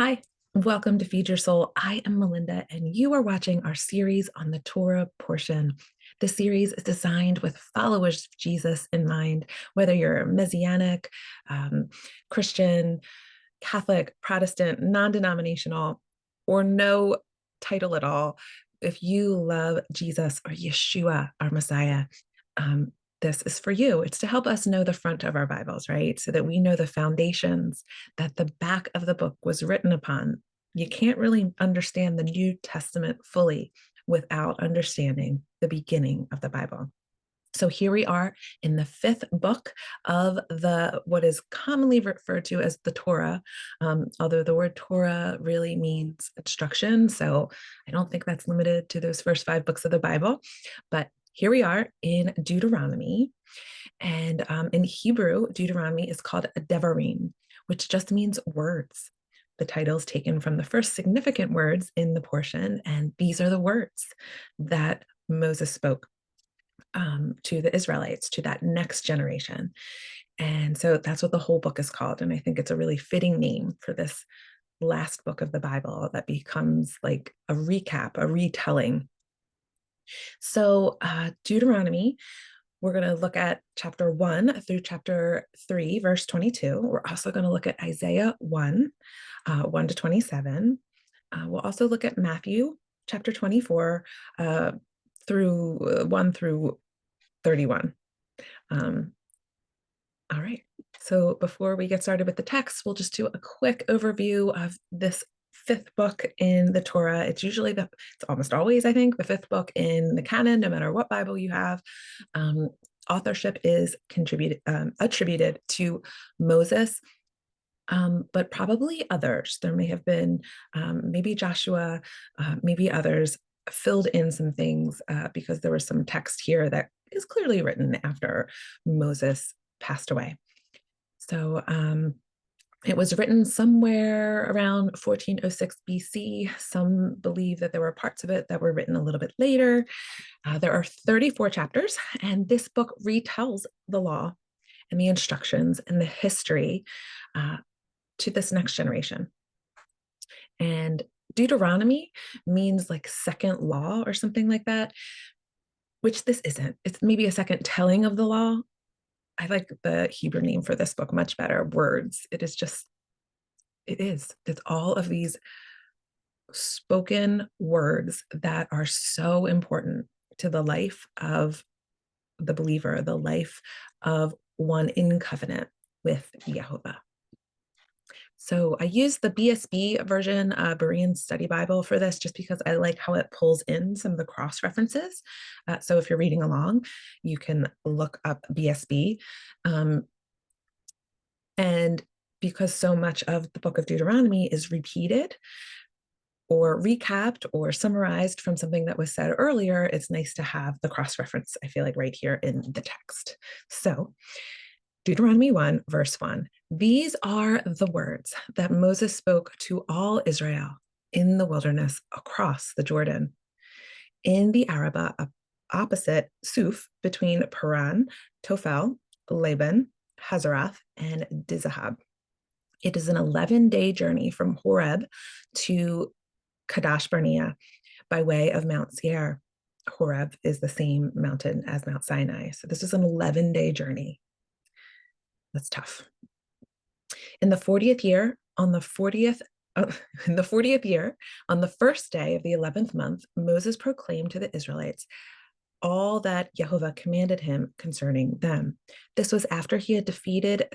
Hi, welcome to Feed Your Soul. I am Melinda, and you are watching our series on the Torah portion. This series is designed with followers of Jesus in mind, whether you're Messianic, Christian, Catholic, Protestant, non denominational, or no title at all. If you love Jesus or Yeshua, our Messiah, um, this is for you. It's to help us know the front of our Bibles, right? So that we know the foundations that the back of the book was written upon. You can't really understand the New Testament fully without understanding the beginning of the Bible. So here we are in the fifth book of the what is commonly referred to as the Torah, although the word Torah really means instruction. So I don't think that's limited to those first five books of the Bible. But here we are in Deuteronomy. And in Hebrew, Deuteronomy is called a Devarim, which just means words. The title is taken from the first significant words in the portion, and these are the words that Moses spoke to the Israelites, to that next generation. And so that's what the whole book is called. And I think it's a really fitting name for this last book of the Bible that becomes like a recap, a retelling. So, Deuteronomy, we're going to look at chapter 1 through chapter 3, verse 22. We're also going to look at Isaiah 1, 1 to 27. We'll also look at Matthew chapter 24 through 1 through 31. All right. So before we get started with the text, we'll just do a quick overview of this fifth book in the Torah. It's almost always, I think, the fifth book in the canon, no matter what Bible you have. Authorship is attributed to Moses, but probably others. There may have been maybe Joshua, maybe others filled in some things because there was some text here that is clearly written after Moses passed away. So it was written somewhere around 1406 BC. Some believe that there were parts of it that were written a little bit later. There are 34 chapters, and this book retells the law and the instructions and the history to this next generation. And Deuteronomy means like second law or something like that, which this isn't. It's maybe a second telling of the law. I like the Hebrew name for this book much better, words. It's all of these spoken words that are so important to the life of the believer, the life of one in covenant with Jehovah. So I use the BSB version, Berean Study Bible, for this just because I like how it pulls in some of the cross references. So if you're reading along, you can look up BSB. And because so much of the book of Deuteronomy is repeated or recapped or summarized from something that was said earlier, it's nice to have the cross reference, I feel like, right here in the text. So Deuteronomy 1, verse 1. These are the words that Moses spoke to all Israel in the wilderness across the Jordan, in the Arabah opposite Suf, between Paran, Tophel, Laban, Hazarath, and Dizahab. It is an 11-day journey from Horeb to Kadesh Barnea by way of Mount Seir. Horeb is the same mountain as Mount Sinai. So this is an 11-day journey. That's tough. In the 40th year, on the 40th in the 40th year, on the first day of the 11th month, Moses proclaimed to the Israelites all that Jehovah commanded him concerning them. This was after he had defeated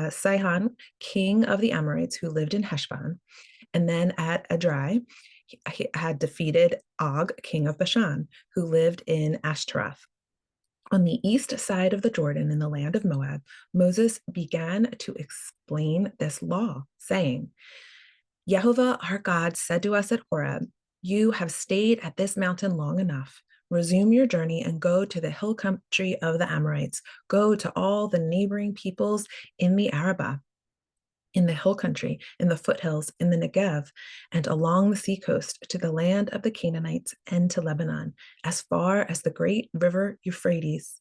Sihon, king of the Amorites, who lived in Heshbon, and then at Edrei, he had defeated Og, king of Bashan, who lived in Ashtaroth. On the east side of the Jordan in the land of Moab, Moses began to explain this law, saying, Jehovah our God said to us at Horeb, you have stayed at this mountain long enough. Resume your journey and go to the hill country of the Amorites. Go to all the neighboring peoples in the Arabah, in the hill country, in the foothills, in the Negev, and along the seacoast to the land of the Canaanites and to Lebanon, as far as the great river Euphrates.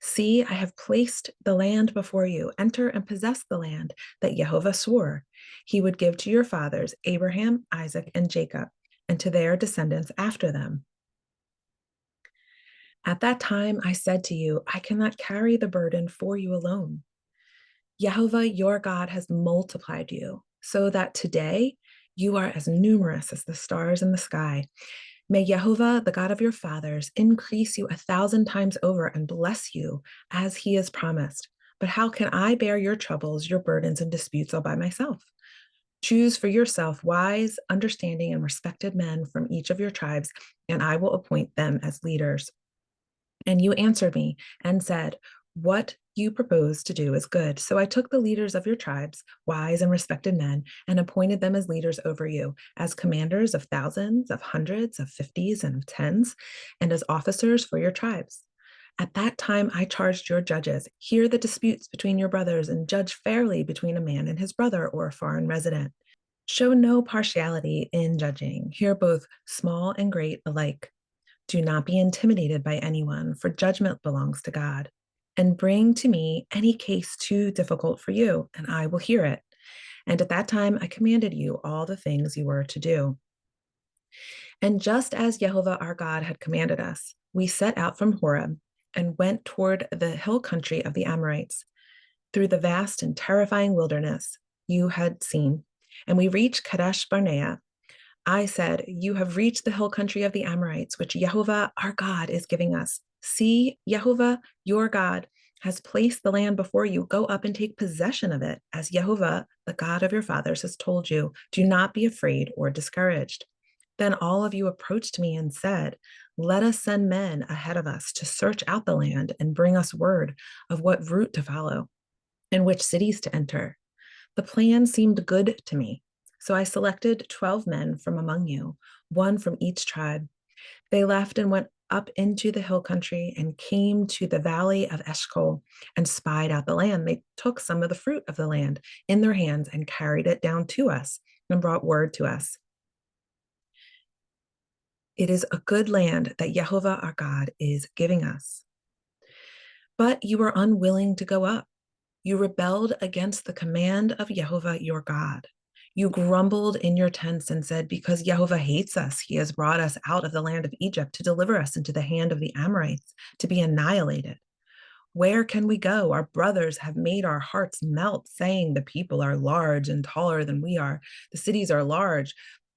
See, I have placed the land before you. Enter and possess the land that Jehovah swore he would give to your fathers, Abraham, Isaac, and Jacob, and to their descendants after them. At that time, I said to you, I cannot carry the burden for you alone. Jehovah, your God, has multiplied you so that today you are as numerous as the stars in the sky. May Jehovah, the God of your fathers, increase you 1,000 times over and bless you as he has promised. But how can I bear your troubles, your burdens, and disputes all by myself? Choose for yourself wise, understanding, and respected men from each of your tribes, and I will appoint them as leaders. And you answered me and said, what you propose to do is good. So I took the leaders of your tribes, wise and respected men, and appointed them as leaders over you, as commanders of thousands, of hundreds, of fifties, and of tens, and as officers for your tribes. At that time, I charged your judges, hear the disputes between your brothers and judge fairly between a man and his brother or a foreign resident. Show no partiality in judging. Hear both small and great alike. Do not be intimidated by anyone, for judgment belongs to God. And bring to me any case too difficult for you, and I will hear it. And at that time I commanded you all the things you were to do. And just as Jehovah our God had commanded us, we set out from Horeb and went toward the hill country of the Amorites, through the vast and terrifying wilderness you had seen. And we reached Kadesh Barnea. I said, you have reached the hill country of the Amorites, which Jehovah our God is giving us. See, Jehovah your God has placed the land before you. Go up and take possession of it, as Jehovah, the God of your fathers, has told you. Do not be afraid or discouraged. Then all of you approached me and said, let us send men ahead of us to search out the land and bring us word of what route to follow and which cities to enter. The plan seemed good to me. So I selected 12 men from among you, one from each tribe. They left and went up into the hill country and came to the valley of Eshcol and spied out the land. They took some of the fruit of the land in their hands and carried it down to us and brought word to us. It is a good land that Jehovah our God is giving us. But you were unwilling to go up. You rebelled against the command of Jehovah your God. You grumbled in your tents and said, because Jehovah hates us, he has brought us out of the land of Egypt to deliver us into the hand of the Amorites to be annihilated. Where can we go? Our brothers have made our hearts melt, saying the people are large and taller than we are. The cities are large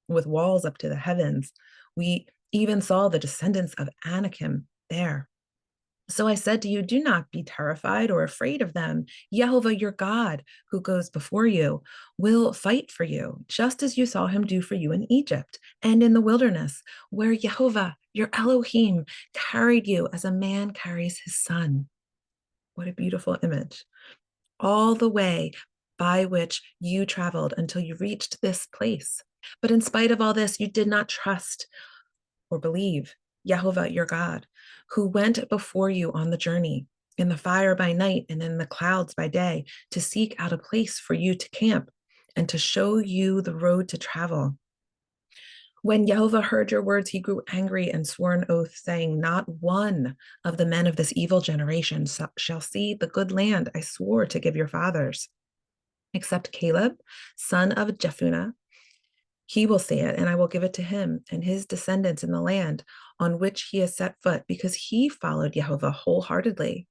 with walls up to the heavens. We even saw the descendants of Anakim there. So I said to you, do not be terrified or afraid of them. Jehovah, your God, who goes before you, will fight for you, just as you saw him do for you in Egypt and in the wilderness, where Jehovah, your Elohim, carried you as a man carries his son. What a beautiful image. All the way by which you traveled until you reached this place. But in spite of all this, you did not trust or believe Jehovah, your God, who went before you on the journey in the fire by night and in the clouds by day to seek out a place for you to camp and to show you the road to travel. When Jehovah heard your words, he grew angry and swore an oath, saying, not one of the men of this evil generation shall see the good land I swore to give your fathers, except Caleb, son of Jephunneh. He will see it, and I will give it to him and his descendants in the land on which he has set foot, because he followed Jehovah wholeheartedly.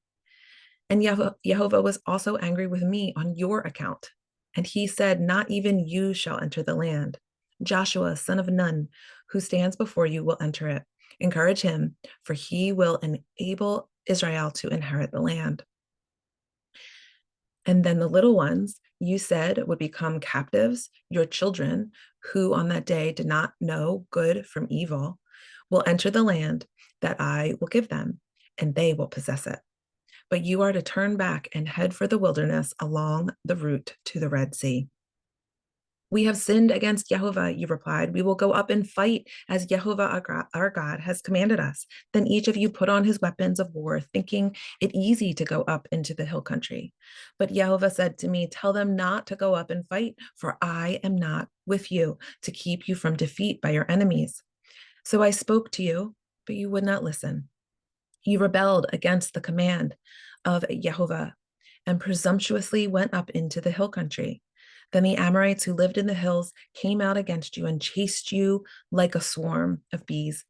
And Jehovah was also angry with me on your account. And he said, not even you shall enter the land. Joshua, son of Nun, who stands before you, will enter it. Encourage him, for he will enable Israel to inherit the land. And then the little ones you said would become captives, your children, who on that day did not know good from evil, will enter the land that I will give them, and they will possess it. But you are to turn back and head for the wilderness along the route to the Red Sea. We have sinned against Jehovah, you replied. We will go up and fight as Jehovah our God has commanded us. Then each of you put on his weapons of war, thinking it easy to go up into the hill country. But Jehovah said to me, tell them not to go up and fight, for I am not with you to keep you from defeat by your enemies. So I spoke to you, but you would not listen. You rebelled against the command of Jehovah, and presumptuously went up into the hill country. Then the Amorites who lived in the hills came out against you and chased you like a swarm of bees.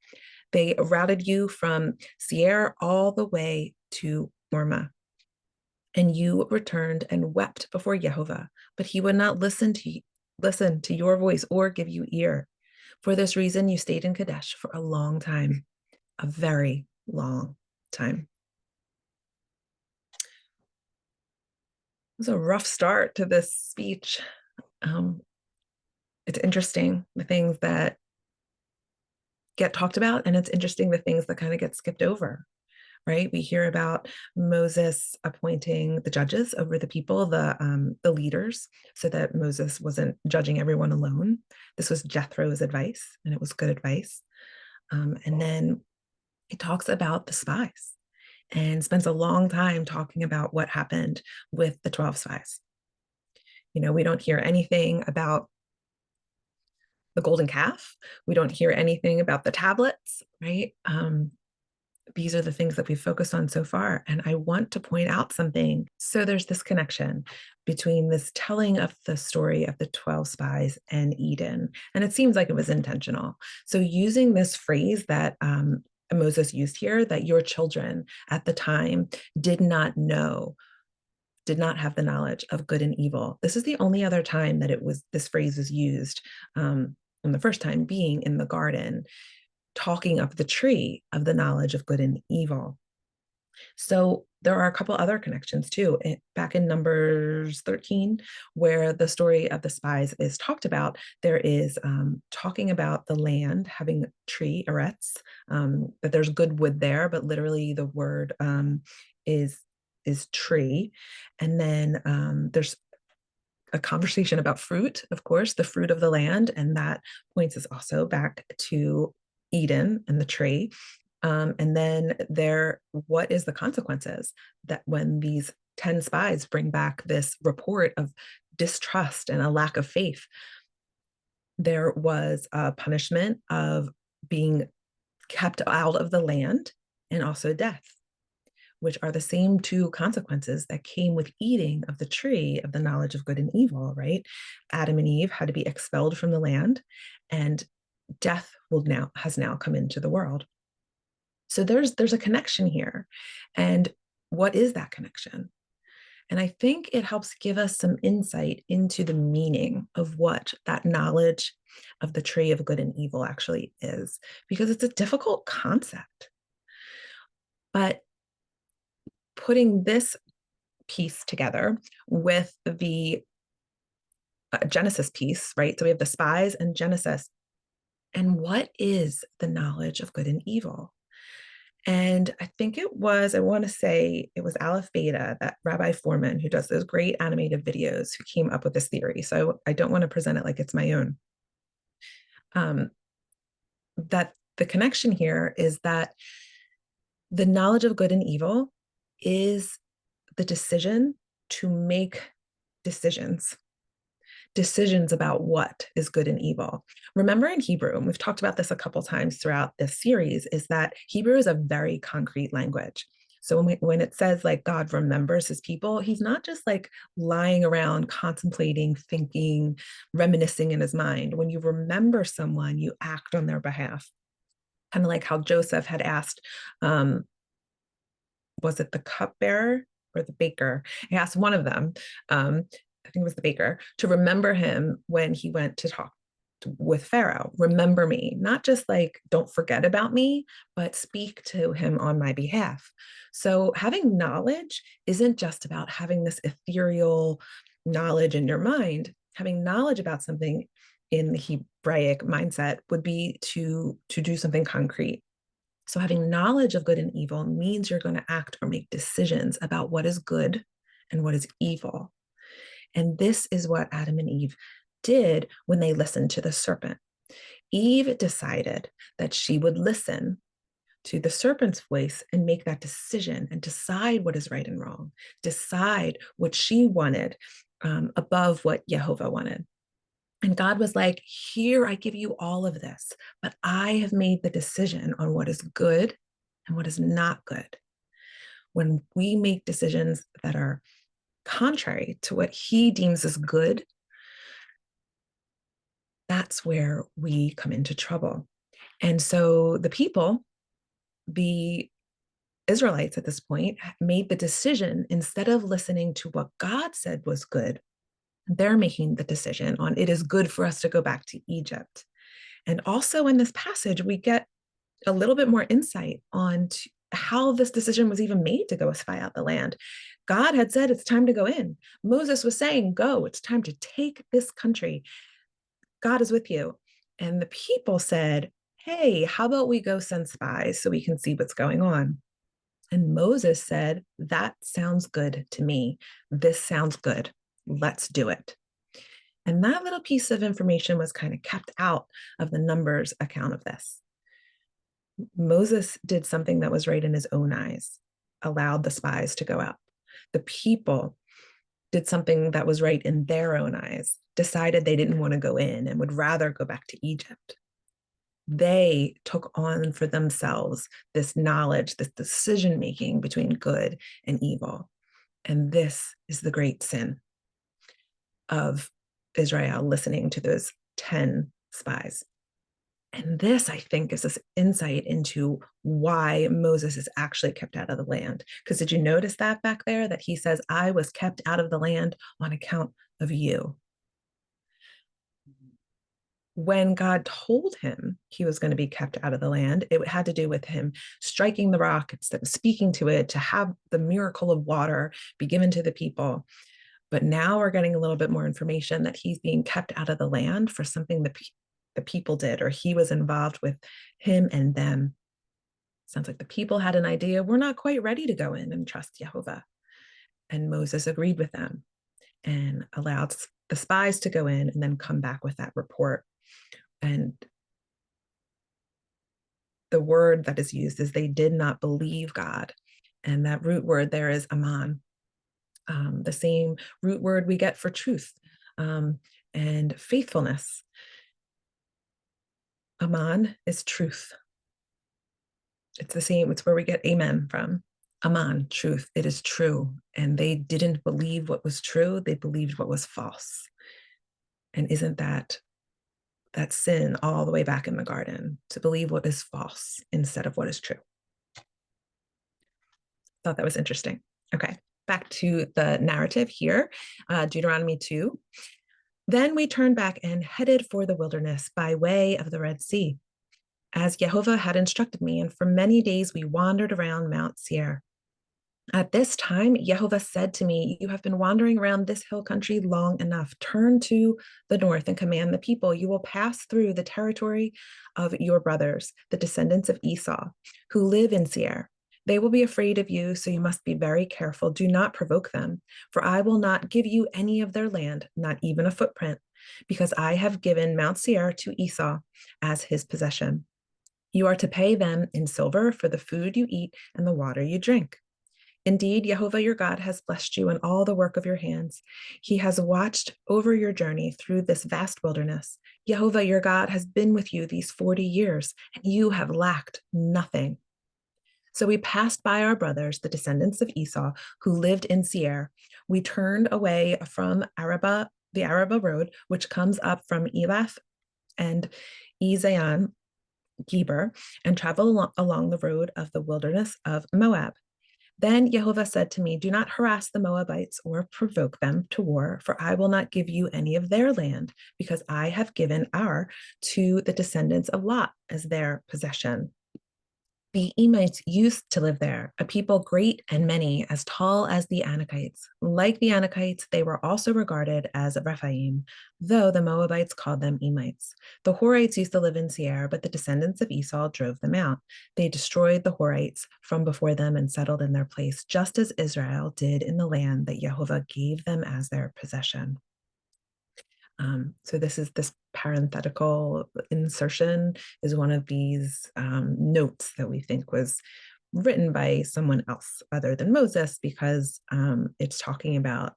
They routed you from Seir all the way to Hormah. And you returned and wept before Jehovah, but he would not listen to your voice or give you ear. For this reason, you stayed in Kadesh for a long time, a very long time. It was a rough start to this speech. It's interesting the things that get talked about, and it's interesting the things that kind of get skipped over, right? We hear about Moses appointing the judges over the people, the leaders, so that Moses wasn't judging everyone alone. This was Jethro's advice, and it was good advice. And then he talks about the spies and spends a long time talking about what happened with the 12 spies. We don't hear anything about the golden calf. We don't hear anything about the tablets, right? These are the things that we've focused on so far. And I want to point out something. So there's this connection between this telling of the story of the 12 spies and Eden. And it seems like it was intentional. So using this phrase that Moses used here, that your children at the time did not have the knowledge of good and evil. This is the only other time that this phrase was used, and the first time being in the garden, talking of the tree of the knowledge of good and evil. So there are a couple other connections too. Back in Numbers 13, where the story of the spies is talked about, there is talking about the land having tree, eretz, that there's good wood there, but literally the word is tree. And then there's a conversation about fruit, of course, the fruit of the land, and that points us also back to Eden and the tree. And then what is the consequences that when these 10 spies bring back this report of distrust and a lack of faith? There was a punishment of being kept out of the land and also death, which are the same two consequences that came with eating of the tree of the knowledge of good and evil, right? Adam and Eve had to be expelled from the land, and death has now come into the world. So there's a connection here. And what is that connection? And I think it helps give us some insight into the meaning of what that knowledge of the tree of good and evil actually is, because it's a difficult concept. But putting this piece together with the Genesis piece, right? So we have the spies and Genesis. And what is the knowledge of good and evil? And I think I want to say it was Aleph Beta, that Rabbi Foreman, who does those great animated videos, who came up with this theory. So I don't want to present it like it's my own. That the connection here is that the knowledge of good and evil is the decision to make decisions about what is good and evil. Remember, in Hebrew, and we've talked about this a couple times throughout this series, is that Hebrew is a very concrete language. So when it says like God remembers his people, he's not just like lying around contemplating, thinking, reminiscing in his mind. When you remember someone, you act on their behalf. Kind of like how Joseph had asked, was it the cupbearer or the baker? He asked one of them, I think it was the baker, to remember him when he went to talk with Pharaoh. Remember me, not just like, don't forget about me, but speak to him on my behalf. So having knowledge isn't just about having this ethereal knowledge in your mind. Having knowledge about something in the Hebraic mindset would be to do something concrete. So having knowledge of good and evil means you're going to act or make decisions about what is good and what is evil. And this is what Adam and Eve did when they listened to the serpent. Eve decided that she would listen to the serpent's voice and make that decision and decide what is right and wrong, decide what she wanted above what Jehovah wanted. And God was like, here, I give you all of this, but I have made the decision on what is good and what is not good. when we make decisions that are contrary to what he deems as good, that's where we come into trouble. And so the people, the Israelites at this point, made the decision, instead of listening to what God said was good, they're making the decision on it is good for us to go back to Egypt. And also in this passage, we get a little bit more insight on how this decision was even made to go spy out the land. God had said it's time to go in. Moses was saying, go, it's time to take this country. God is with you. And the people said, hey, how about we go send spies so we can see what's going on? And Moses said, that sounds good to me. This sounds good. Let's do it. And that little piece of information was kind of kept out of the Numbers account of this. Moses did something that was right in his own eyes, allowed the spies to go out. The people did something that was right in their own eyes, decided they didn't want to go in and would rather go back to Egypt. They took on for themselves this knowledge, this decision making between good and evil. And this is the great sin of Israel listening to those 10 spies. And this, I think, is this insight into why Moses is actually kept out of the land. Because did you notice that back there, that he says, I was kept out of the land on account of you? When God told him he was going to be kept out of the land, it had to do with him striking the rock instead of speaking to it, to have the miracle of water be given to the people. But now we're getting a little bit more information that he's being kept out of the land for something the people did, or he was involved with, him and them. Sounds like the people had an idea. We're not quite ready to go in and trust Jehovah. And Moses agreed with them and allowed the spies to go in and then come back with that report. And the word that is used is they did not believe God. And that root word there is aman, the same root word we get for truth and faithfulness. Aman is truth. It's the same, it's where we get amen from. Aman, truth, it is true. And they didn't believe what was true, they believed what was false. And isn't that sin all the way back in the garden, to believe what is false instead of what is true? Thought that was interesting. Okay, back to the narrative here, Deuteronomy 2. Then we turned back and headed for the wilderness by way of the Red Sea, as Jehovah had instructed me, and for many days we wandered around Mount Seir. At this time, Jehovah said to me, you have been wandering around this hill country long enough. Turn to the north and command the people. You will pass through the territory of your brothers, the descendants of Esau, who live in Seir. They will be afraid of you, so you must be very careful. Do not provoke them, for I will not give you any of their land, not even a footprint, because I have given Mount Seir to Esau as his possession. You are to pay them in silver for the food you eat and the water you drink. Indeed, Jehovah your God has blessed you in all the work of your hands. He has watched over your journey through this vast wilderness. Jehovah your God has been with you these 40 years, and you have lacked nothing. So we passed by our brothers, the descendants of Esau, who lived in Seir. We turned away from Arabah, the Arabah road, which comes up from Elath and Ezion, Geber, and traveled along the road of the wilderness of Moab. Then Jehovah said to me, do not harass the Moabites or provoke them to war, for I will not give you any of their land, because I have given Ar to the descendants of Lot as their possession. The Emites used to live there, a people great and many, as tall as the Anakites. Like the Anakites, they were also regarded as Rephaim, though the Moabites called them Emites. The Horites used to live in Seir, but the descendants of Esau drove them out. They destroyed the Horites from before them and settled in their place, just as Israel did in the land that Jehovah gave them as their possession. So this parenthetical insertion is one of these notes that we think was written by someone else other than Moses, because it's talking about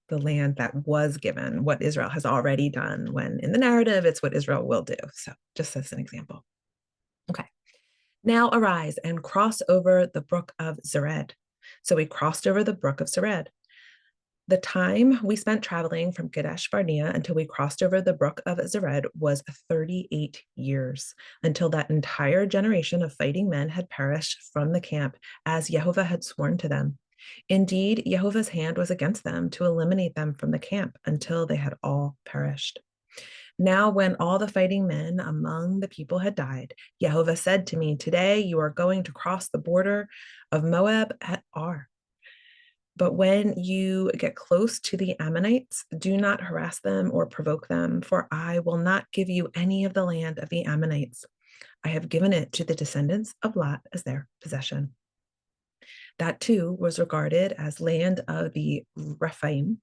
the land that was given, what Israel has already done, when in the narrative, it's what Israel will do. So just as an example. Okay. Now arise and cross over the brook of Zered. So we crossed over the brook of Sered. The time we spent traveling from Kadesh Barnea until we crossed over the brook of Zered was 38 years, until that entire generation of fighting men had perished from the camp, as Jehovah had sworn to them. Indeed, Jehovah's hand was against them to eliminate them from the camp until they had all perished. Now, when all the fighting men among the people had died, Jehovah said to me, "Today you are going to cross the border of Moab at Ar. But when you get close to the Ammonites, do not harass them or provoke them, for I will not give you any of the land of the Ammonites. I have given it to the descendants of Lot as their possession." That too was regarded as land of the Rephaim,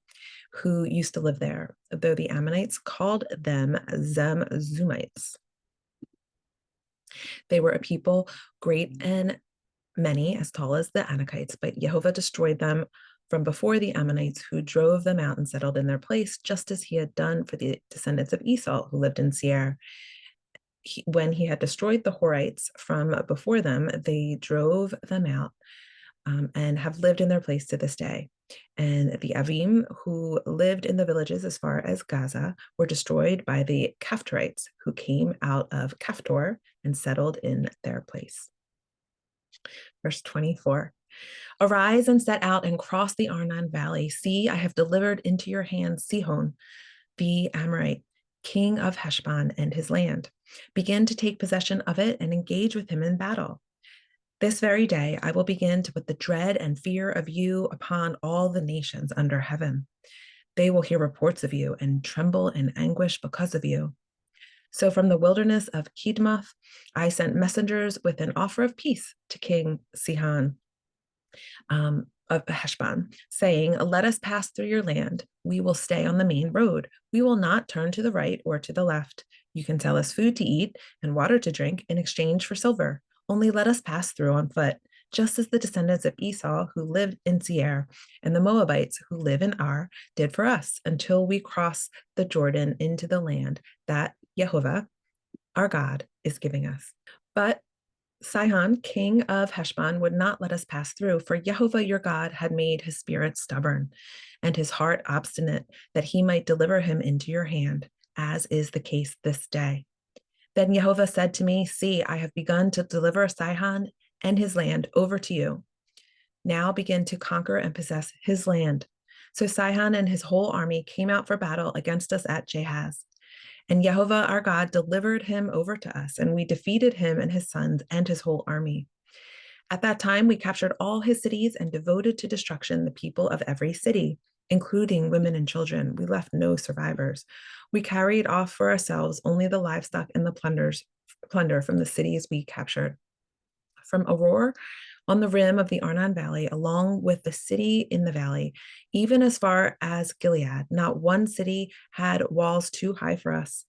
who used to live there, though the Ammonites called them Zamzumites. They were a people great and many, as tall as the Anakites, but Jehovah destroyed them from before the Ammonites, who drove them out and settled in their place, just as he had done for the descendants of Esau, who lived in Seir. When he had destroyed the Horites from before them, they drove them out and have lived in their place to this day. And the Avim, who lived in the villages as far as Gaza, were destroyed by the Caphtorites, who came out of Caphtor and settled in their place. Verse 24. Arise and set out and cross the Arnon Valley. See, I have delivered into your hands Sihon, the Amorite, king of Heshbon, and his land. Begin to take possession of it and engage with him in battle. This very day I will begin to put the dread and fear of you upon all the nations under heaven. They will hear reports of you and tremble in anguish because of you. So from the wilderness of Kedmoth, I sent messengers with an offer of peace to King Sihon of Heshbon, saying, "Let us pass through your land. We will stay on the main road. We will not turn to the right or to the left. You can sell us food to eat and water to drink in exchange for silver. Only let us pass through on foot, just as the descendants of Esau who lived in Seir and the Moabites who live in Ar did for us, until we cross the Jordan into the land that Jehovah, our God, is giving us." But Sihon, king of Heshbon, would not let us pass through, for Jehovah your God had made his spirit stubborn and his heart obstinate, that he might deliver him into your hand, as is the case this day. Then Jehovah said to me, "See, I have begun to deliver Sihon and his land over to you. Now begin to conquer and possess his land." So Sihon and his whole army came out for battle against us at Jahaz. And Jehovah our God delivered him over to us, and we defeated him and his sons and his whole army. At that time, we captured all his cities and devoted to destruction the people of every city, including women and children. We left no survivors. We carried off for ourselves only the livestock and the plunder from the cities we captured. From Auror on the rim of the Arnon Valley, along with the city in the valley, even as far as Gilead, not one city had walls too high for us.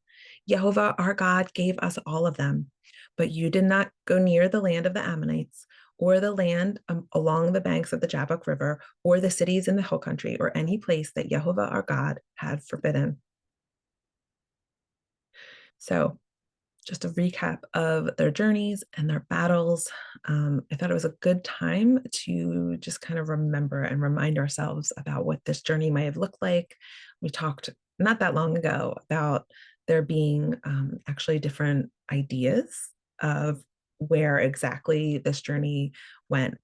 Jehovah our God gave us all of them, but you did not go near the land of the Ammonites, or the land along the banks of the Jabbok River, or the cities in the hill country, or any place that Jehovah our God had forbidden. So just a recap of their journeys and their battles. I thought it was a good time to just kind of remember and remind ourselves about what this journey might have looked like. We talked not that long ago about there being actually different ideas of where exactly this journey went.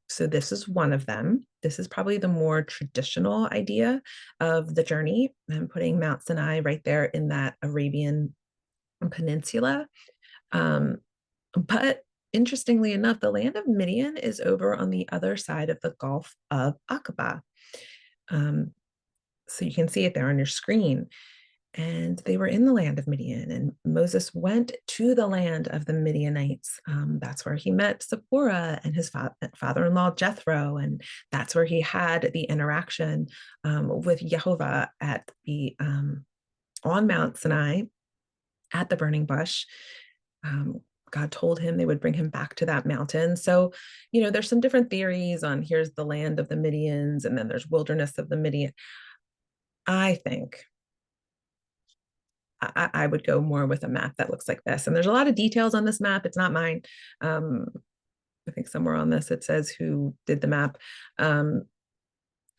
So this is one of them. This is probably the more traditional idea of the journey, and putting Mount Sinai right there in that Arabian Peninsula. But interestingly enough, the land of Midian is over on the other side of the Gulf of Aqaba. So you can see it there on your screen. And they were in the land of Midian, and Moses went to the land of the Midianites. That's where he met Zipporah and his father-in-law Jethro, and that's where he had the interaction with Jehovah at the on Mount Sinai at the burning bush. God told him they would bring him back to that mountain. So, there's some different theories on here's the land of the Midians, and then there's wilderness of the Midian. I think I would go more with a map that looks like this. And there's a lot of details on this map. It's not mine. I think somewhere on this it says who did the map. Um,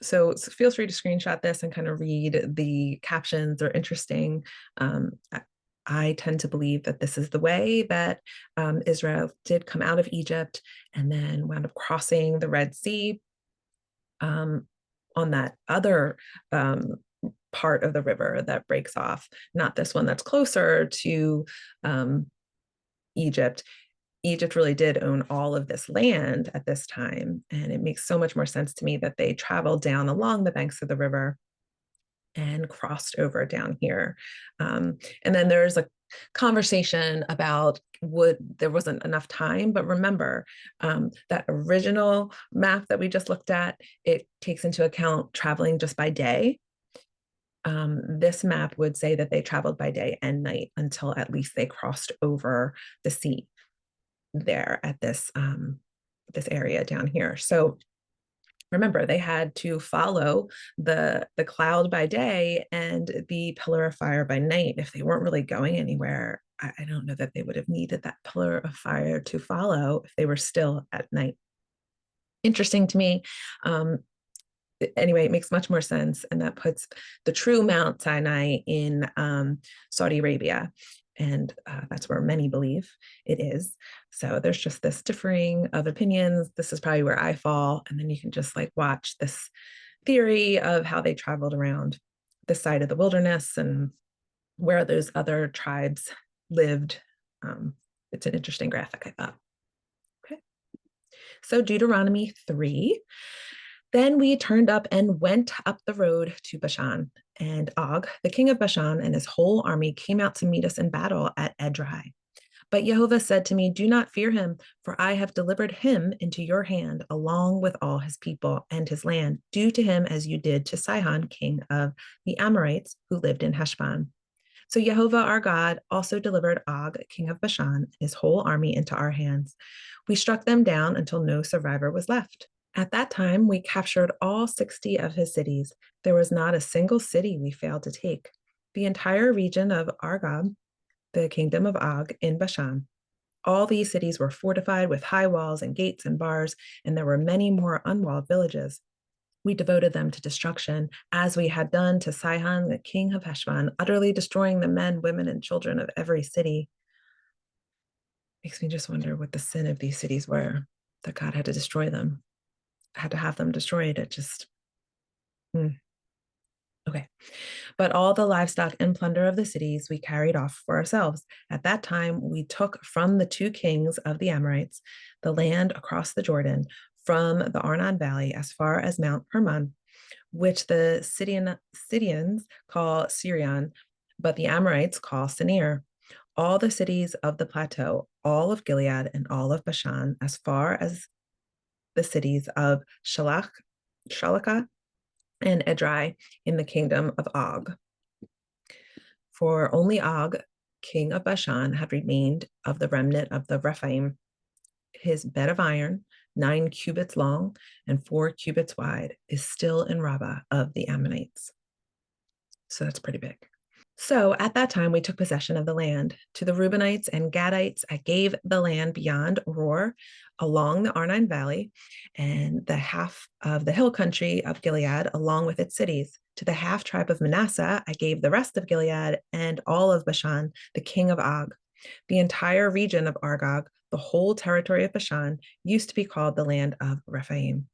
so feel free to screenshot this and kind of read the captions. They're interesting. I tend to believe that this is the way that Israel did come out of Egypt and then wound up crossing the Red Sea um, on that other part of the river that breaks off, not this one that's closer to Egypt. Egypt really did own all of this land at this time. And it makes so much more sense to me that they traveled down along the banks of the river and crossed over down here. And then there's a conversation about would there wasn't enough time, but remember that original map that we just looked at, it takes into account traveling just by day. This map would say that they traveled by day and night until at least they crossed over the sea there at this area down here. So remember, they had to follow the cloud by day and the pillar of fire by night. If they weren't really going anywhere, I don't know that they would have needed that pillar of fire to follow if they were still at night. Interesting to me. Anyway, it makes much more sense. And that puts the true Mount Sinai in Saudi Arabia. And that's where many believe it is. So there's just this differing of opinions. This is probably where I fall. And then you can just like watch this theory of how they traveled around the side of the wilderness and where those other tribes lived. It's an interesting graphic, I thought. Okay. So Deuteronomy 3. Then we turned up and went up the road to Bashan, and Og, the king of Bashan, and his whole army came out to meet us in battle at Edrei. But Jehovah said to me, do not fear him, for I have delivered him into your hand, along with all his people and his land. Do to him as you did to Sihon, king of the Amorites, who lived in Heshbon. So Jehovah our God also delivered Og, king of Bashan, and his whole army into our hands. We struck them down until no survivor was left. At that time, we captured all 60 of his cities. There was not a single city we failed to take. The entire region of Argob, the kingdom of Og in Bashan. All these cities were fortified with high walls and gates and bars, and there were many more unwalled villages. We devoted them to destruction, as we had done to Sihon, the king of Heshbon, utterly destroying the men, women, and children of every city. Makes me just wonder what the sin of these cities were, that God had to destroy them, had to have them destroyed. It just, okay. But all the livestock and plunder of the cities we carried off for ourselves. At that time, we took from the two kings of the Amorites the land across the Jordan, from the Arnon Valley as far as Mount Hermon, which the Sidonians call Sirion, but the Amorites call Sinir. All the cities of the plateau, all of Gilead and all of Bashan, as far as the cities of Shalakah and Edrei in the kingdom of Og. For only Og, king of Bashan, had remained of the remnant of the Rephaim. His bed of iron, 9 cubits long and 4 cubits wide, is still in Rabbah of the Ammonites. So that's pretty big. So at that time, we took possession of the land. To the Reubenites and Gadites, I gave the land beyond Roer, along the Arnon Valley, and the half of the hill country of Gilead, along with its cities. To the half tribe of Manasseh, I gave the rest of Gilead and all of Bashan, the king of Og. The entire region of Argob, the whole territory of Bashan, used to be called the land of Rephaim.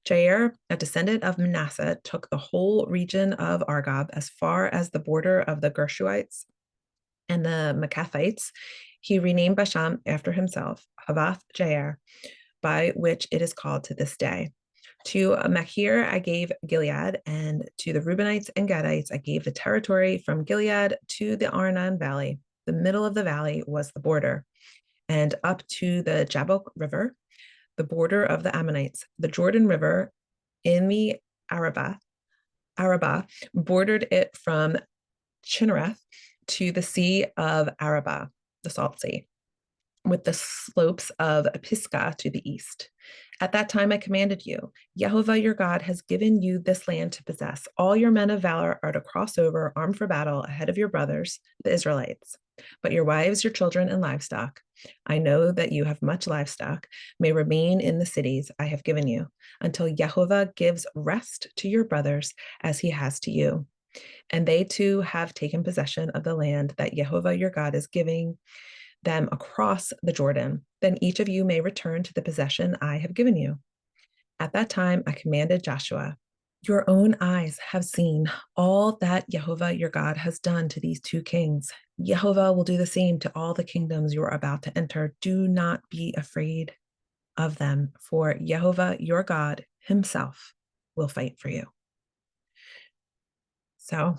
Jair, a descendant of Manasseh, took the whole region of Argob as far as the border of the Gershuites and the Macathites. He renamed Bashan after himself, Havoth Jair, by which it is called to this day. To Machir I gave Gilead, and to the Reubenites and Gadites I gave the territory from Gilead to the Arnon Valley. The middle of the valley was the border, and up to the Jabbok River, the border of the Ammonites. The Jordan River in the Arabah bordered it from Chinnereth to the Sea of Arabah, the Salt Sea. with the slopes of Pisgah to the east. At that time I commanded you, Jehovah your God has given you this land to possess. All your men of valor are to cross over armed for battle ahead of your brothers, the Israelites. But your wives, your children, and livestock, I know that you have much livestock, may remain in the cities I have given you, until Jehovah gives rest to your brothers as he has to you. And they too have taken possession of the land that Jehovah your God is giving them across the Jordan. Then each of you may return to the possession I have given you. At that time, I commanded Joshua, your own eyes have seen all that Jehovah your God has done to these two kings. Jehovah will do the same to all the kingdoms you are about to enter. Do not be afraid of them, for Jehovah your God himself will fight for you. So,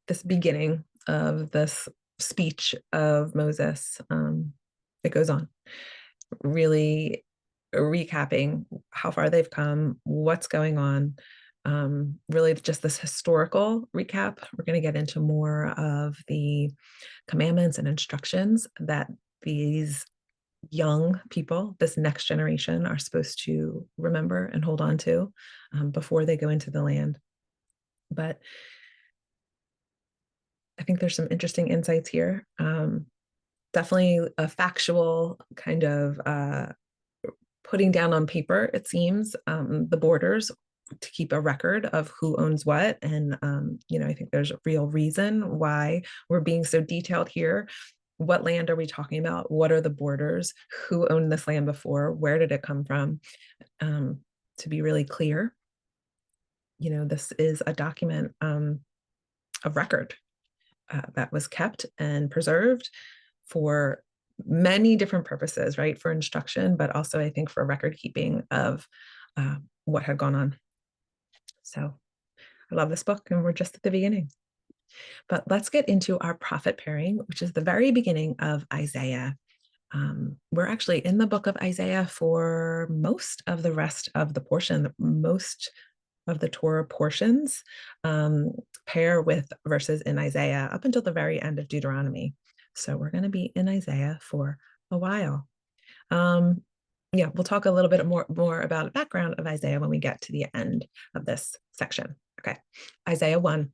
this beginning of this speech of Moses, it goes on, really recapping how far they've come, what's going on, really just this historical recap. We're going to get into more of the commandments and instructions that these young people, this next generation, are supposed to remember and hold on to before they go into the land. But I think there's some interesting insights here. Definitely a factual kind of putting down on paper, it seems, the borders to keep a record of who owns what. And, I think there's a real reason why we're being so detailed here. What land are we talking about? What are the borders? Who owned this land before? Where did it come from? To be really clear, this is a document of record that was kept and preserved for many different purposes, right? For instruction, but also I think for record keeping of what had gone on. So I love this book, and we're just at the beginning. But let's get into our prophet pairing, which is the very beginning of Isaiah. We're actually in the book of Isaiah for most of the rest of the portion, most of the Torah portions pair with verses in Isaiah up until the very end of Deuteronomy. So we're going to be in Isaiah for a while. We'll talk a little bit more about the background of Isaiah when we get to the end of this section. Okay, Isaiah 1.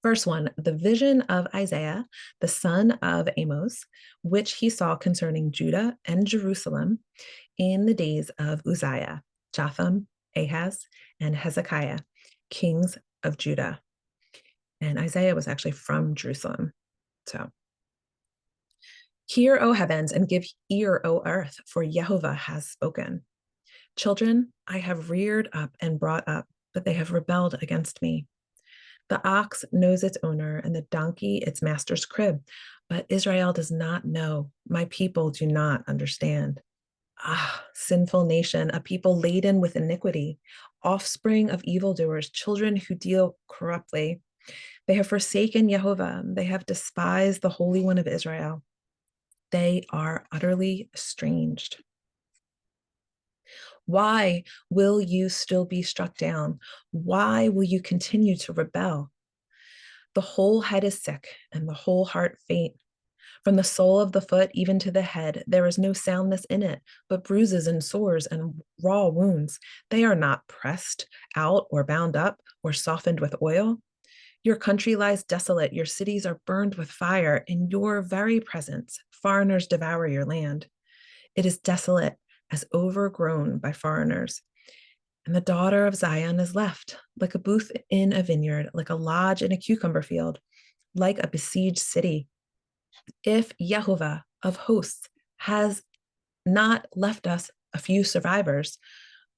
Verse 1, the vision of Isaiah, the son of Amos, which he saw concerning Judah and Jerusalem in the days of Uzziah, Jotham, Ahaz, and Hezekiah, kings of Judah. And Isaiah was actually from Jerusalem. So, hear, O heavens, and give ear, O earth, for Jehovah has spoken. Children, I have reared up and brought up, but they have rebelled against me. The ox knows its owner, and the donkey its master's crib, but Israel does not know. My people do not understand. Ah, sinful nation, a people laden with iniquity, offspring of evildoers, children who deal corruptly. They have forsaken Jehovah. They have despised the Holy One of Israel. They are utterly estranged. Why will you still be struck down? Why will you continue to rebel? The whole head is sick and the whole heart faint. From the sole of the foot even to the head, there is no soundness in it, but bruises and sores and raw wounds. They are not pressed out or bound up or softened with oil. Your country lies desolate. Your cities are burned with fire. In your very presence, foreigners devour your land. It is desolate as overgrown by foreigners. And the daughter of Zion is left, like a booth in a vineyard, like a lodge in a cucumber field, like a besieged city. If Jehovah of hosts has not left us a few survivors,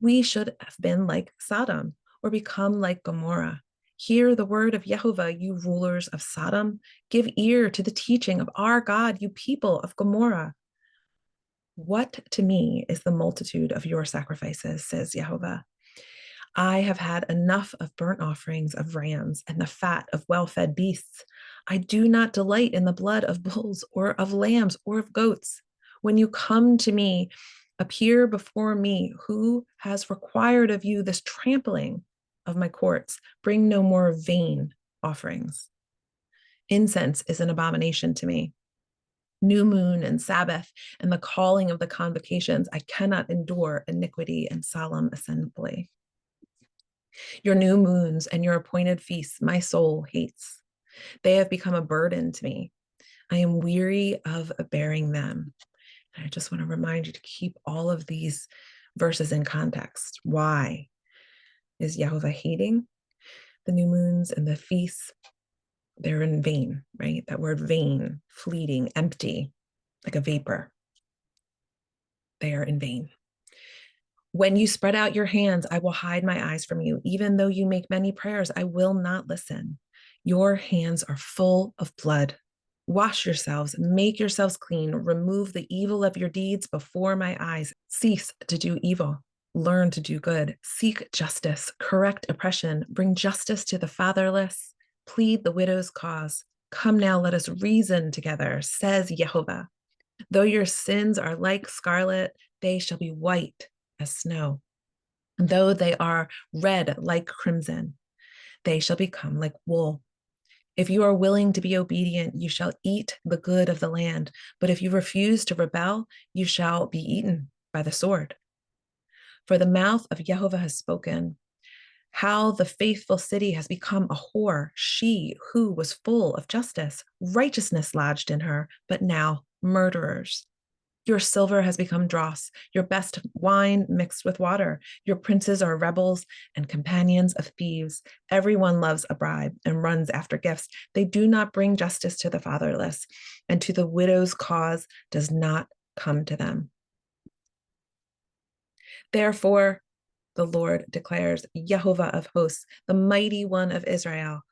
we should have been like Sodom or become like Gomorrah. Hear the word of Jehovah, you rulers of Sodom. Give ear to the teaching of our God, you people of Gomorrah. What to me is the multitude of your sacrifices, says Jehovah. I have had enough of burnt offerings of rams and the fat of well-fed beasts. I do not delight in the blood of bulls or of lambs or of goats. When you come to me, appear before me. Who has required of you this trampling of my courts? Bring no more vain offerings. Incense is an abomination to me. New moon and Sabbath and the calling of the convocations. I cannot endure iniquity and solemn assembly. Your new moons and your appointed feasts, my soul hates. They have become a burden to me. I am weary of bearing them. And I just want to remind you to keep all of these verses in context. Why is Yehovah hating the new moons and the feasts? They're in vain, right? That word vain, fleeting, empty, like a vapor. They are in vain. When you spread out your hands, I will hide my eyes from you. Even though you make many prayers, I will not listen. Your hands are full of blood. Wash yourselves, make yourselves clean, remove the evil of your deeds before my eyes. Cease to do evil, learn to do good, seek justice, correct oppression, bring justice to the fatherless, plead the widow's cause. Come now, let us reason together, says Yehovah. Though your sins are like scarlet, they shall be white as snow. Though they are red like crimson, they shall become like wool. If you are willing to be obedient, you shall eat the good of the land. But if you refuse to rebel, you shall be eaten by the sword. For the mouth of Jehovah has spoken. How the faithful city has become a whore, she who was full of justice, righteousness lodged in her, but now murderers. Your silver has become dross, your best wine mixed with water. Your princes are rebels and companions of thieves. Everyone loves a bribe and runs after gifts. They do not bring justice to the fatherless, and to the widow's cause does not come to them. Therefore, the Lord declares, Yehovah of hosts, the mighty one of Israel,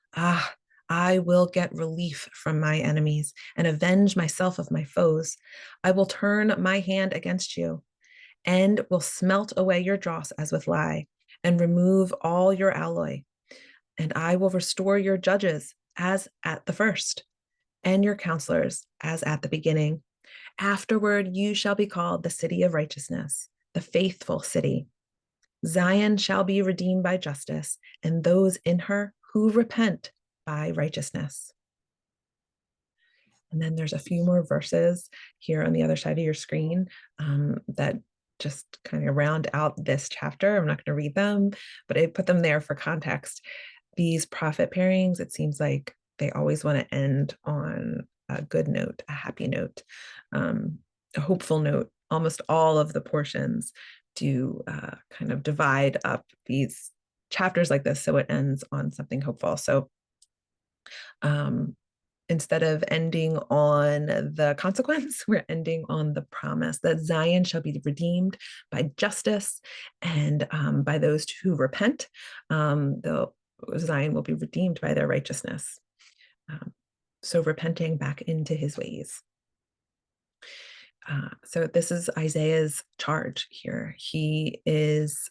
I will get relief from my enemies and avenge myself of my foes. I will turn my hand against you and will smelt away your dross as with lye and remove all your alloy. And I will restore your judges as at the first and your counselors as at the beginning. Afterward, you shall be called the city of righteousness, the faithful city. Zion shall be redeemed by justice, and those in her who repent by righteousness. And then there's a few more verses here on the other side of your screen that just kind of round out this chapter. I'm not going to read them, but I put them there for context. These prophet pairings, it seems like they always want to end on a good note, a happy note, a hopeful note. Almost all of the portions do kind of divide up these chapters like this, so it ends on something hopeful. So instead of ending on the consequence, we're ending on the promise that Zion shall be redeemed by justice and by those who repent. The Zion will be redeemed by their righteousness. So repenting back into his ways. So this is Isaiah's charge here. He is,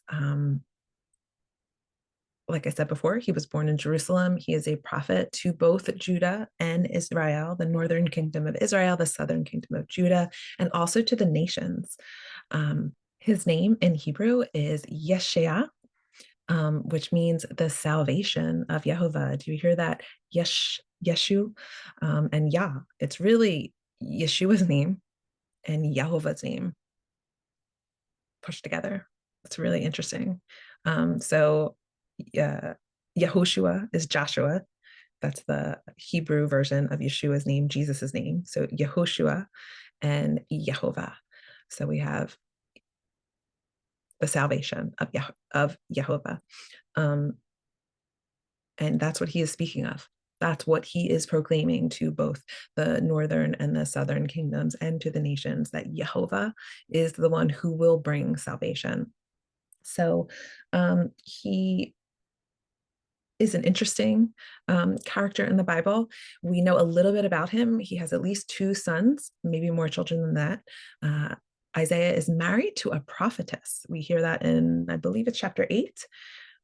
like I said before, he was born in Jerusalem. He is a prophet to both Judah and Israel, the northern kingdom of Israel, the southern kingdom of Judah, and also to the nations. His name in Hebrew is Yeshua, which means the salvation of Yehovah. Do you hear that? Yeshu, and Yah. It's really Yeshua's name and Yehovah's name pushed together. It's really interesting. So Yehoshua is Joshua. That's the Hebrew version of Yeshua's name, Jesus's name. So Yehoshua and Yehovah. So we have the salvation of Yehovah. And that's what he is speaking of. That's what he is proclaiming to both the northern and the southern kingdoms and to the nations, that Yehovah is the one who will bring salvation. So he is an interesting character in the Bible. We know a little bit about him. He has at least 2 sons, maybe more children than that. Isaiah is married to a prophetess. We hear that in, I believe it's chapter 8,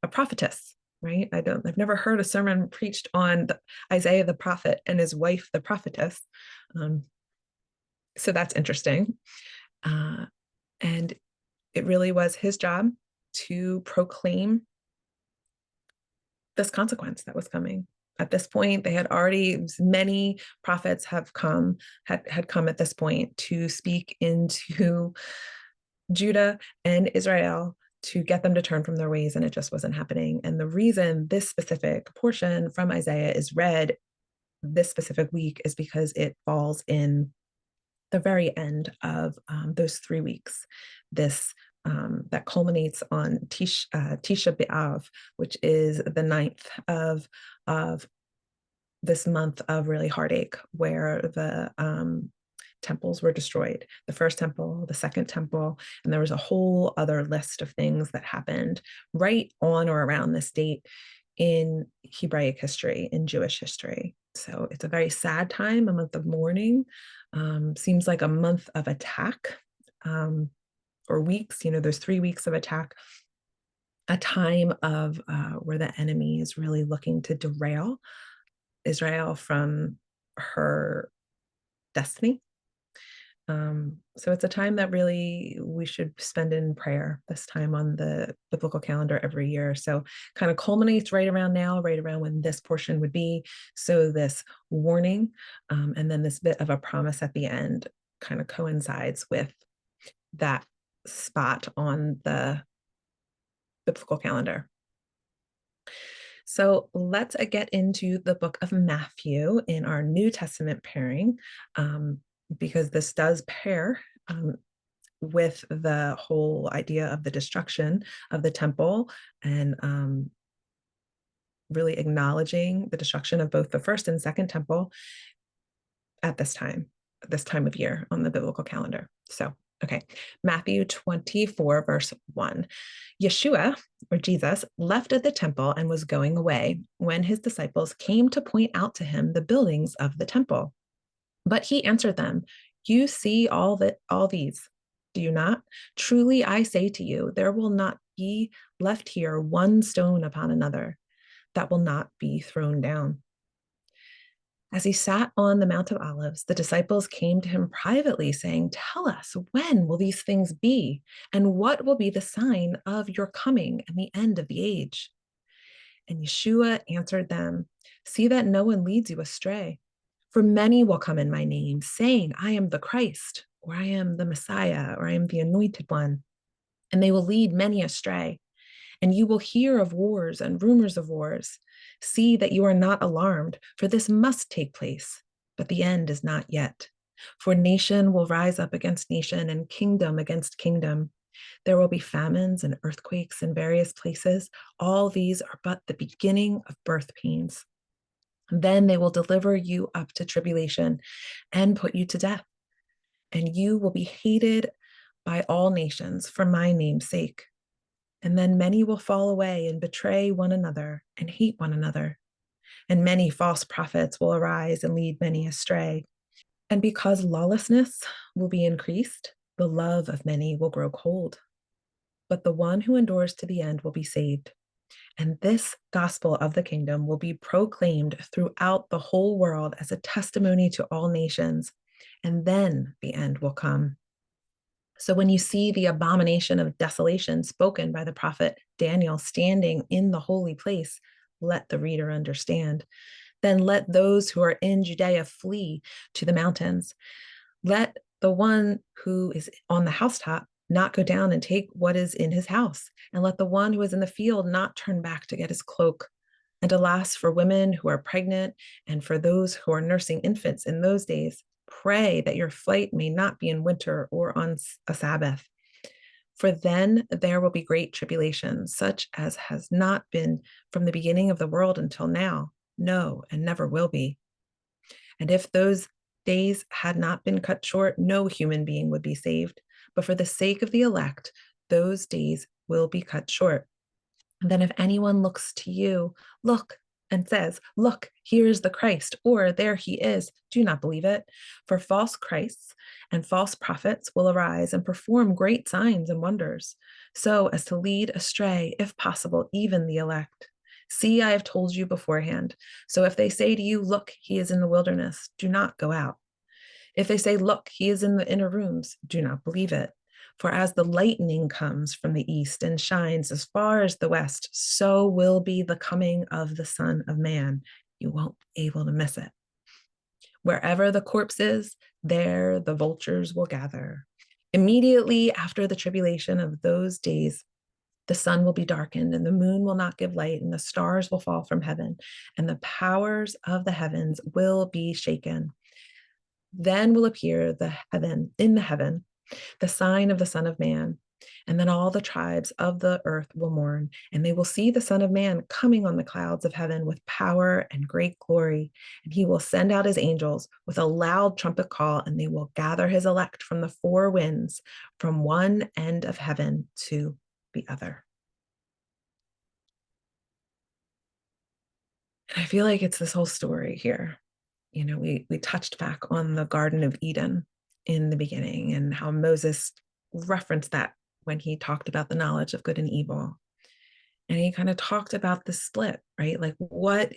a prophetess. Right? I've never heard a sermon preached on Isaiah the prophet and his wife, the prophetess. So that's interesting. And it really was his job to proclaim this consequence that was coming. At this point, they had already, many prophets have come, had come at this point to speak into Judah and Israel to get them to turn from their ways, and it just wasn't happening. And the reason this specific portion from Isaiah is read this specific week is because it falls in the very end of those 3 weeks. This that culminates on Tisha B'Av, which is the 9th of this month of really heartache, where the temples were destroyed, the first temple, the second temple, and there was a whole other list of things that happened right on or around this date in Hebraic history, in Jewish history. So it's a very sad time, a month of mourning. Seems like a month of attack, or weeks. There's 3 weeks of attack, a time of where the enemy is really looking to derail Israel from her destiny. So it's a time that really we should spend in prayer, this time on the biblical calendar every year. So kind of culminates right around now, right around when this portion would be. So this warning, and then this bit of a promise at the end kind of coincides with that spot on the biblical calendar. So let's get into the book of Matthew in our New Testament pairing, because this does pair with the whole idea of the destruction of the temple, and really acknowledging the destruction of both the first and second temple at this time of year on the biblical calendar. So, okay, Matthew 24, verse 1. Yeshua, or Jesus, left at the temple and was going away when his disciples came to point out to him the buildings of the temple. But he answered them, "You see all these, do you not? Truly I say to you, there will not be left here one stone upon another that will not be thrown down." As he sat on the Mount of Olives, the disciples came to him privately, saying, "Tell us, when will these things be? And what will be the sign of your coming and the end of the age?" And Yeshua answered them, "See that no one leads you astray. For many will come in my name, saying, 'I am the Christ,' or 'I am the Messiah,' or 'I am the Anointed One.' And they will lead many astray. And you will hear of wars and rumors of wars. See that you are not alarmed, for this must take place, but the end is not yet. For nation will rise up against nation, and kingdom against kingdom. There will be famines and earthquakes in various places. All these are but the beginning of birth pains. Then they will deliver you up to tribulation and put you to death. And you will be hated by all nations for my name's sake. And then many will fall away and betray one another and hate one another. And many false prophets will arise and lead many astray. And because lawlessness will be increased, the love of many will grow cold. But the one who endures to the end will be saved. And this gospel of the kingdom will be proclaimed throughout the whole world as a testimony to all nations. And then the end will come. So when you see the abomination of desolation spoken by the prophet Daniel standing in the holy place, let the reader understand. Then let those who are in Judea flee to the mountains. Let the one who is on the housetop not go down and take what is in his house. And let the one who is in the field not turn back to get his cloak. And alas, for women who are pregnant and for those who are nursing infants in those days, pray that your flight may not be in winter or on a Sabbath. For then there will be great tribulation, such as has not been from the beginning of the world until now, no, and never will be. And if those days had not been cut short, no human being would be saved. But for the sake of the elect, those days will be cut short. And then if anyone looks to you, look, and says, "Look, here is the Christ," or "There he is," do not believe it. For false Christs and false prophets will arise and perform great signs and wonders, so as to lead astray, if possible, even the elect. See, I have told you beforehand. So if they say to you, "Look, he is in the wilderness," do not go out. If they say, "Look, he is in the inner rooms," do not believe it. For as the lightning comes from the east and shines as far as the west, so will be the coming of the Son of Man You won't be able to miss it. Wherever the corpse is, there the vultures will gather. Immediately after the tribulation of those days, the sun will be darkened and the moon will not give light and the stars will fall from heaven and the powers of the heavens will be shaken. Then will appear in the heaven, the sign of the Son of Man. And then all the tribes of the earth will mourn, and they will see the Son of Man coming on the clouds of heaven with power and great glory. And he will send out his angels with a loud trumpet call, and they will gather his elect from the four winds, from one end of heaven to the other. And I feel like it's this whole story here. You know, we touched back on the Garden of Eden in the beginning and how Moses referenced that when he talked about the knowledge of good and evil. And he kind of talked about the split, right? Like what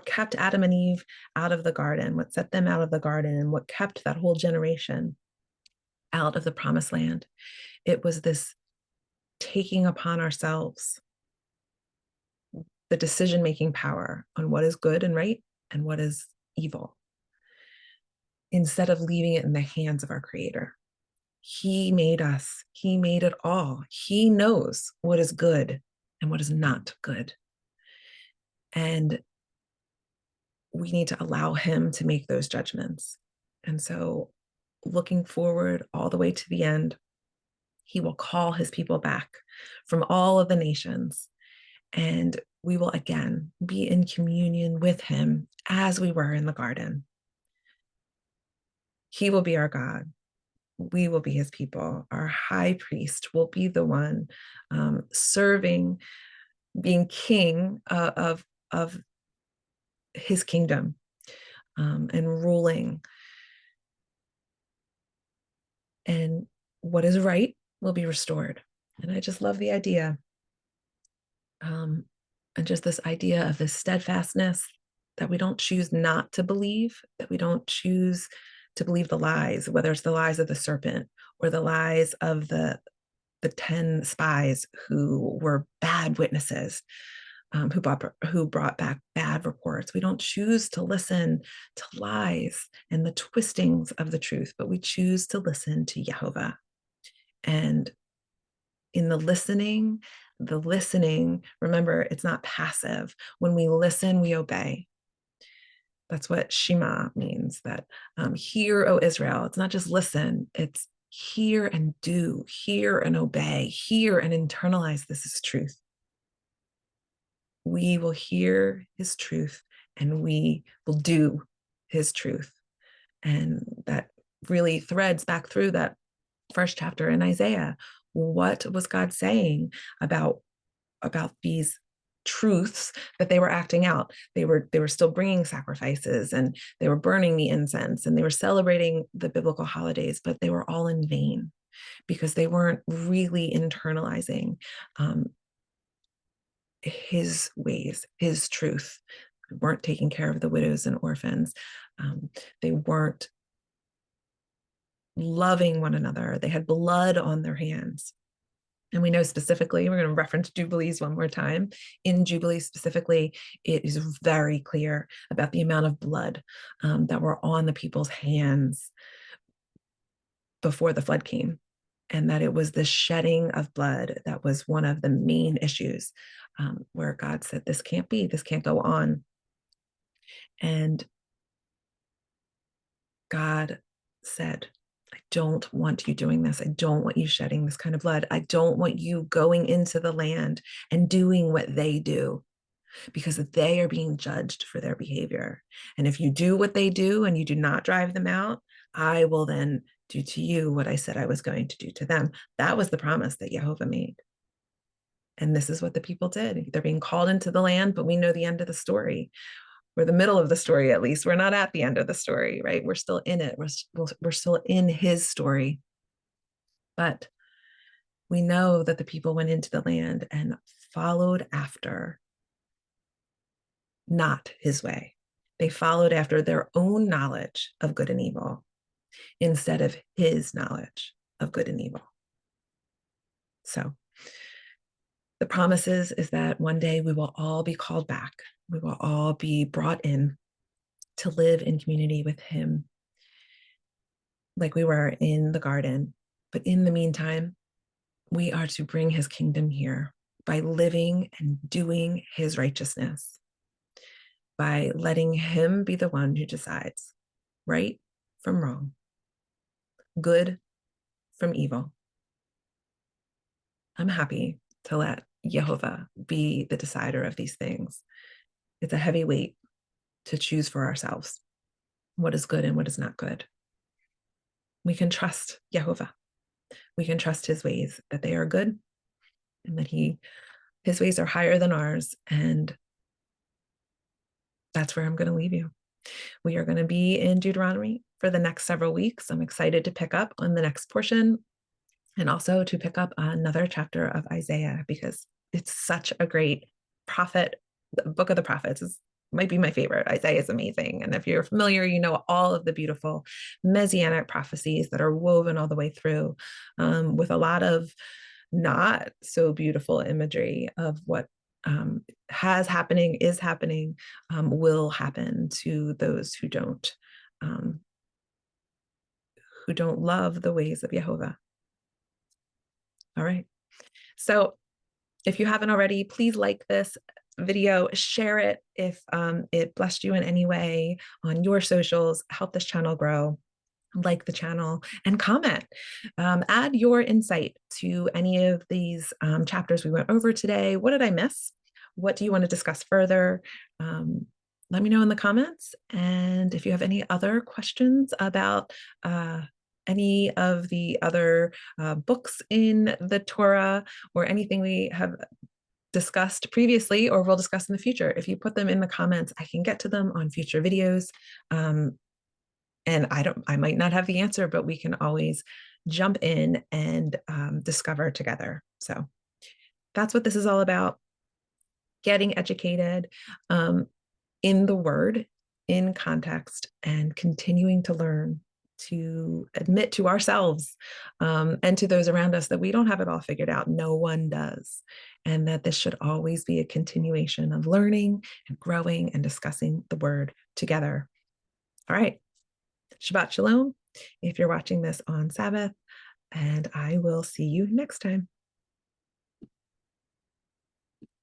kept Adam and Eve out of the garden, what set them out of the garden, and what kept that whole generation out of the promised land. It was this taking upon ourselves the decision-making power on what is good and right and what is evil, instead of leaving it in the hands of our Creator. He made us, He made it all. He knows what is good and what is not good. And we need to allow Him to make those judgments. And so, looking forward all the way to the end, He will call His people back from all of the nations. And we will again be in communion with Him as we were in the garden. He will be our God. We will be His people. Our high priest will be the one serving, being king of His kingdom and ruling. And what is right will be restored. And I just love the idea. And just this idea of this steadfastness, that we don't choose not to believe, that we don't choose to believe the lies, whether it's the lies of the serpent or the lies of the 10 spies who were bad witnesses, who brought back bad reports. We don't choose to listen to lies and the twistings of the truth, but we choose to listen to Jehovah. And in the listening, remember, it's not passive. When we listen, we obey. That's what Shema means, that hear, O Israel. It's not just listen, it's hear and do, hear and obey, hear and internalize this is truth. We will hear His truth and we will do His truth. And that really threads back through that first chapter in Isaiah. What was God saying about these truths that they were acting out? They were still bringing sacrifices and they were burning the incense and they were celebrating the biblical holidays, but they were all in vain because they weren't really internalizing His ways, His truth. They weren't taking care of the widows and orphans. They weren't loving one another. They had blood on their hands. And we know specifically, we're going to reference Jubilees one more time. In Jubilees specifically, it is very clear about the amount of blood that were on the people's hands before the flood came. And that it was the shedding of blood that was one of the main issues, where God said, this can't be, this can't go on. And God said, I don't want you doing this. I don't want you shedding this kind of blood. I don't want you going into the land and doing what they do, because they are being judged for their behavior. And if you do what they do and you do not drive them out, I will then do to you what I said I was going to do to them. That was the promise that Jehovah made. And this is what the people did. They're being called into the land, but we know the end of the story. We're the middle of the story, at least. We're not at the end of the story, right? We're still in it. We're still in His story. But we know that the people went into the land and followed after not His way. They followed after their own knowledge of good and evil instead of His knowledge of good and evil. So The promises is that one day we will all be called back. We will all be brought in to live in community with him, like we were in the garden. But in the meantime, we are to bring his kingdom here by living and doing his righteousness, by letting him be the one who decides right from wrong, good from evil. I'm happy to let Jehovah be the decider of these things. It's a heavy weight to choose for ourselves what is good and what is not good. We can trust Jehovah. We can trust his ways, that they are good and that his ways are higher than ours. And that's where I'm going to leave you. We are going to be in Deuteronomy for the next several weeks. I'm excited to pick up on the next portion and also to pick up another chapter of Isaiah, because it's such a great prophet. The book of the prophets might be my favorite. Isaiah is amazing. And if you're familiar, you know all of the beautiful messianic prophecies that are woven all the way through, with a lot of not so beautiful imagery of what has happening, is happening, will happen to those who don't love the ways of Jehovah. All right. So if you haven't already, please like this video, share it if it blessed you in any way on your socials, help this channel grow. Like the channel and comment. Add your insight to any of these chapters we went over today. What did I miss? What do you want to discuss further? Let me know in the comments. And if you have any other questions about any of the other books in the Torah, or anything we have discussed previously or will discuss in the future, if you put them in the comments, I can get to them on future videos. And I might not have the answer, but we can always jump in and discover together. So that's what this is all about: getting educated in the word, in context, and continuing to learn, to admit to ourselves and to those around us that we don't have it all figured out. No one does. And that this should always be a continuation of learning and growing and discussing the word together. All right. Shabbat Shalom if you're watching this on Sabbath, and I will see you next time.